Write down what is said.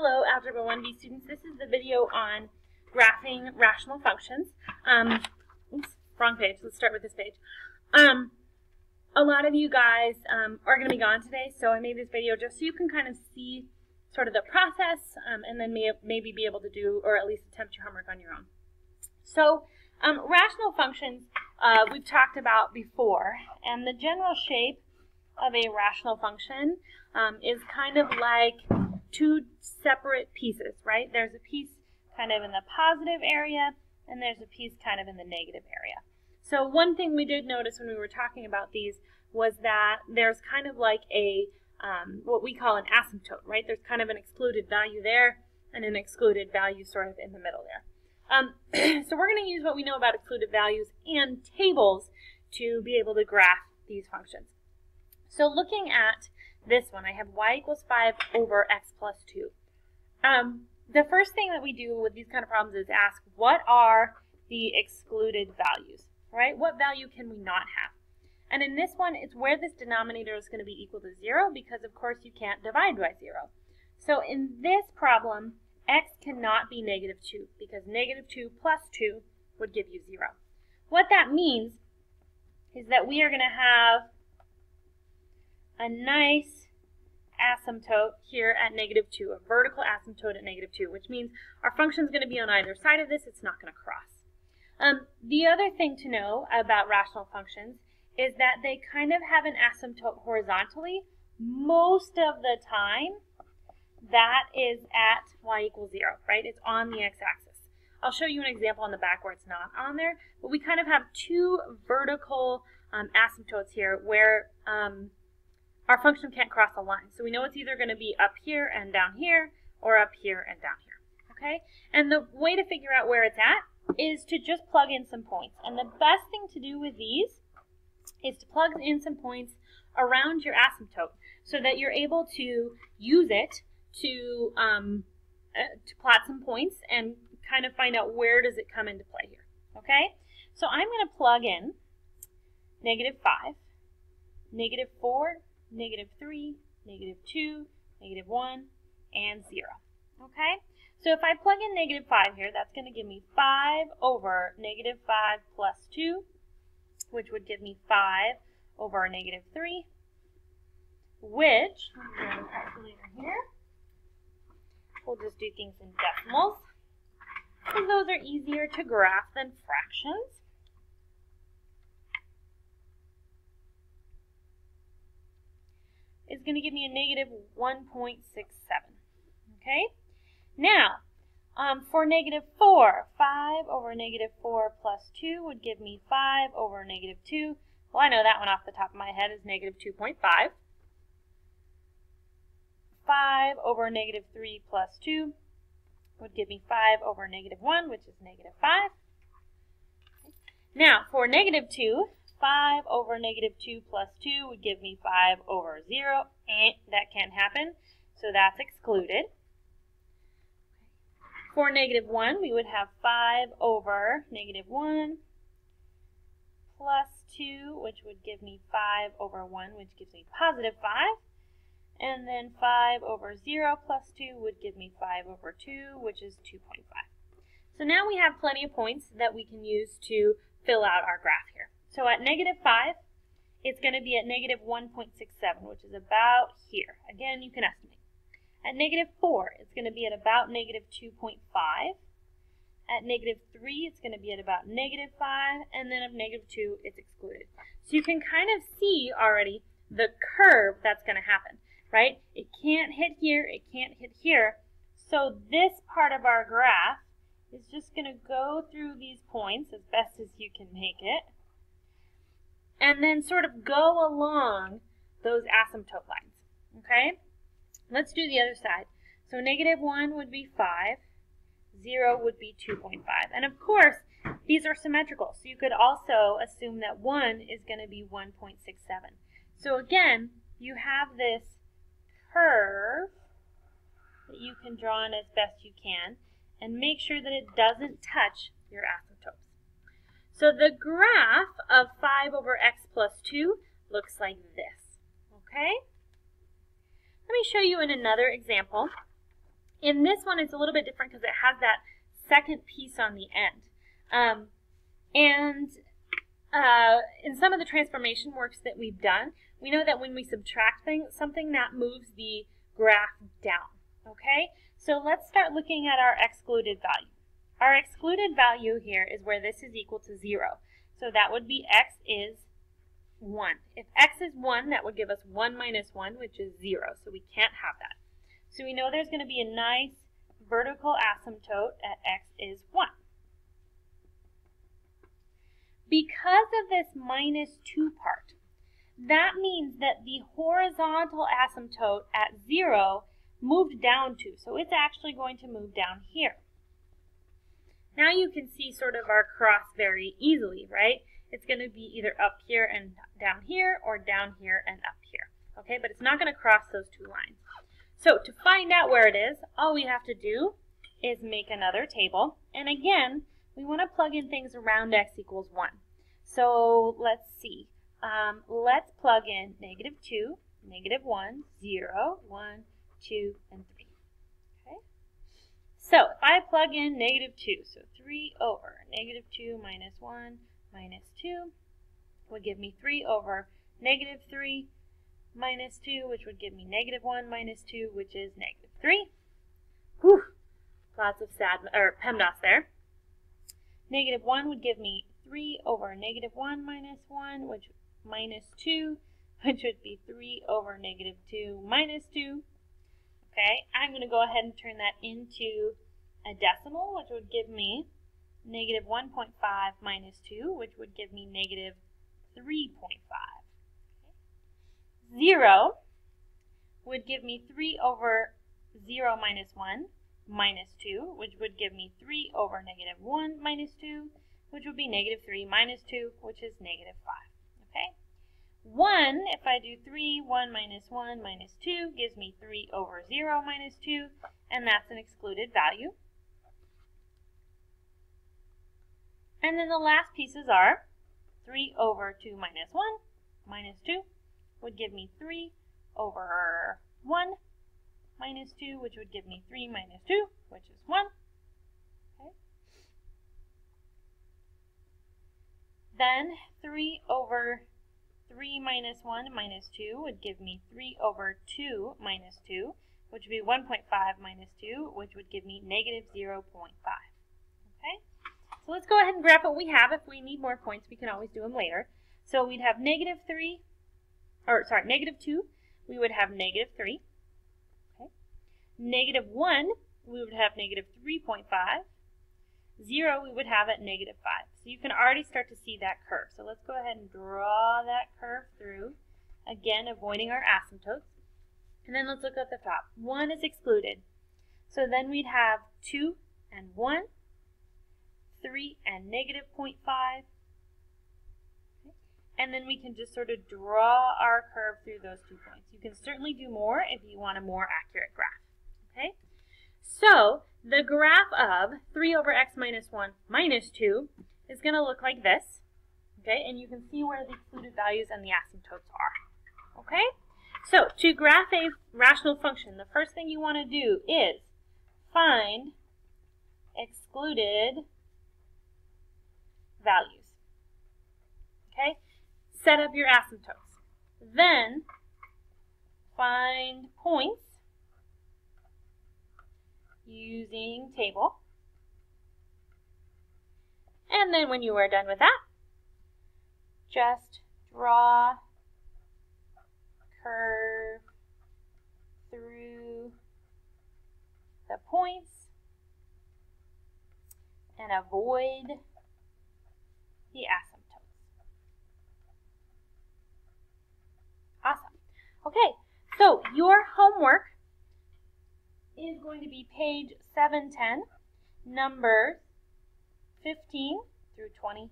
Hello, Algebra 1B students. This is the video on graphing rational functions. Oops, wrong page. Let's start with this page. A lot of you guys are going to be gone today, so I made this video just so you can kind of see sort of the process and then maybe be able to do, or at least attempt your homework on your own. So, rational functions we've talked about before, and the general shape of a rational function is kind of like two separate pieces, right? There's a piece kind of in the positive area, and there's a piece kind of in the negative area. So one thing we did notice when we were talking about these was that there's kind of like a, what we call an asymptote, right? There's kind of an excluded value there, and an excluded value sort of in the middle there. So we're going to use what we know about excluded values and tables to be able to graph these functions. So looking at this one, I have y equals 5 over x plus 2. The first thing that we do with these kind of problems is ask, what are the excluded values, right? What value can we not have? And in this one, it's where this denominator is going to be equal to 0, because of course you can't divide by 0. So in this problem, x cannot be negative 2, because negative 2 plus 2 would give you 0. What that means is that we are going to have a nice asymptote here at negative 2, a vertical asymptote at negative 2, which means our function is going to be on either side of this. It's not going to cross. The other thing to know about rational functions is that they kind of have an asymptote horizontally. Most of the time, that is at y equals 0, right? It's on the x-axis. I'll show you an example on the back where it's not on there, but we kind of have two vertical asymptotes here where our function can't cross a line. So we know it's either going to be up here and down here, or up here and down here, okay? And the way to figure out where it's at is to just plug in some points. And the best thing to do with these is to plug in some points around your asymptote so that you're able to use it to plot some points and kind of find out where does it come into play here, okay? So I'm going to plug in negative 5, negative 4, negative 3, negative 2, negative 1, and 0. Okay? So if I plug in negative 5 here, that's going to give me 5 over negative 5 plus 2, which would give me 5 over negative 3, which, let me grab a calculator here. We'll just do things in decimals, because those are easier to graph than fractions. Is going to give me a negative 1.67. Okay? Now, for negative 4, 5 over negative 4 plus 2 would give me 5 over negative 2. Well, I know that one off the top of my head is negative 2.5. 5 over negative 3 plus 2 would give me 5 over negative 1, which is negative 5. Now, for negative 2, 5 over negative 2 plus 2 would give me 5 over 0. That can't happen, so that's excluded. For negative 1, we would have 5 over negative 1 plus 2, which would give me 5 over 1, which gives me positive 5. And then 5 over 0 plus 2 would give me 5 over 2, which is 2.5. So now we have plenty of points that we can use to fill out our graph here. So at negative 5, it's going to be at negative 1.67, which is about here. Again, you can estimate. At negative 4, it's going to be at about negative 2.5. At negative 3, it's going to be at about negative 5. And then at negative 2, it's excluded. So you can kind of see already the curve that's going to happen, right? It can't hit here. It can't hit here. So this part of our graph is just going to go through these points as best as you can make it, and then sort of go along those asymptote lines, okay? Let's do the other side. So negative 1 would be 5, 0 would be 2.5. And of course, these are symmetrical, so you could also assume that 1 is going to be 1.67. So again, you have this curve that you can draw in as best you can, and make sure that it doesn't touch your asymptotes. So the graph of 5 over x plus 2 looks like this, okay? Let me show you in another example In this one, it's a little bit different because it has that second piece on the end. In some of the transformation works that we've done, we know that when we subtract something, that moves the graph down. Okay? So let's start looking at our excluded value. Our excluded value here is where this is equal to 0. So that would be x is 1. If x is 1, that would give us 1 minus 1, which is 0. So we can't have that. So we know there's going to be a nice vertical asymptote at x is 1. Because of this minus 2 part, that means that the horizontal asymptote at 0 moved down 2. So it's actually going to move down here. Now you can see sort of our cross very easily, right? It's going to be either up here and down here, or down here and up here. Okay, but it's not going to cross those two lines. So to find out where it is, all we have to do is make another table. And again, we want to plug in things around x equals 1. So let's see. Let's plug in -2, -1, 0, 1, 2, and 3. Okay. So if I plug in -2, so 3 over -2 minus 1 minus 2 would give me 3 over -3 minus 2, which would give me -1 minus 2, which is -3. Whew, lots of PEMDAS there. -1 would give me 3 over -1 minus 1, which minus 2, which would be 3 over -2 minus 2. Okay, I'm going to go ahead and turn that into a decimal, which would give me -1.5 minus 2, which would give me -3.5. 0 would give me 3 over 0 minus 1 minus 2, which would give me 3 over -1 minus 2, which would be -3 minus 2, which is -5. Okay? 1, if I do 3, 1 minus 1 minus 2, gives me 3 over 0 minus 2, and that's an excluded value. And then the last pieces are 3 over 2 minus 1 minus 2 would give me 3 over 1 minus 2, which would give me 3 minus 2, which is 1. Okay. Then 3 over 3 minus 1 minus 2 would give me 3 over 2 minus 2, which would be 1.5 minus 2, which would give me -0.5. Okay? So let's go ahead and graph what we have. If we need more points, we can always do them later. So we'd have -2, we would have -3. Okay. -1, we would have -3.5. 0, we would have at -5. So you can already start to see that curve. So let's go ahead and draw that curve through, again, avoiding our asymptotes. And then let's look at the top. 1 is excluded. So then we'd have 2 and 1, 3 and -0.5. Okay. And then we can just sort of draw our curve through those 2 points. You can certainly do more if you want a more accurate graph. Okay? So the graph of 3 over x minus 1 minus 2 is going to look like this. Okay? And you can see where the excluded values and the asymptotes are. Okay? So to graph a rational function, the first thing you want to do is find excluded values. Okay? Set up your asymptotes. Then find points using table. And then when you are done with that, just draw a curve through the points and avoid the asymptotes. Awesome. Okay, so your homework is going to be page 710, numbers 15 through 23.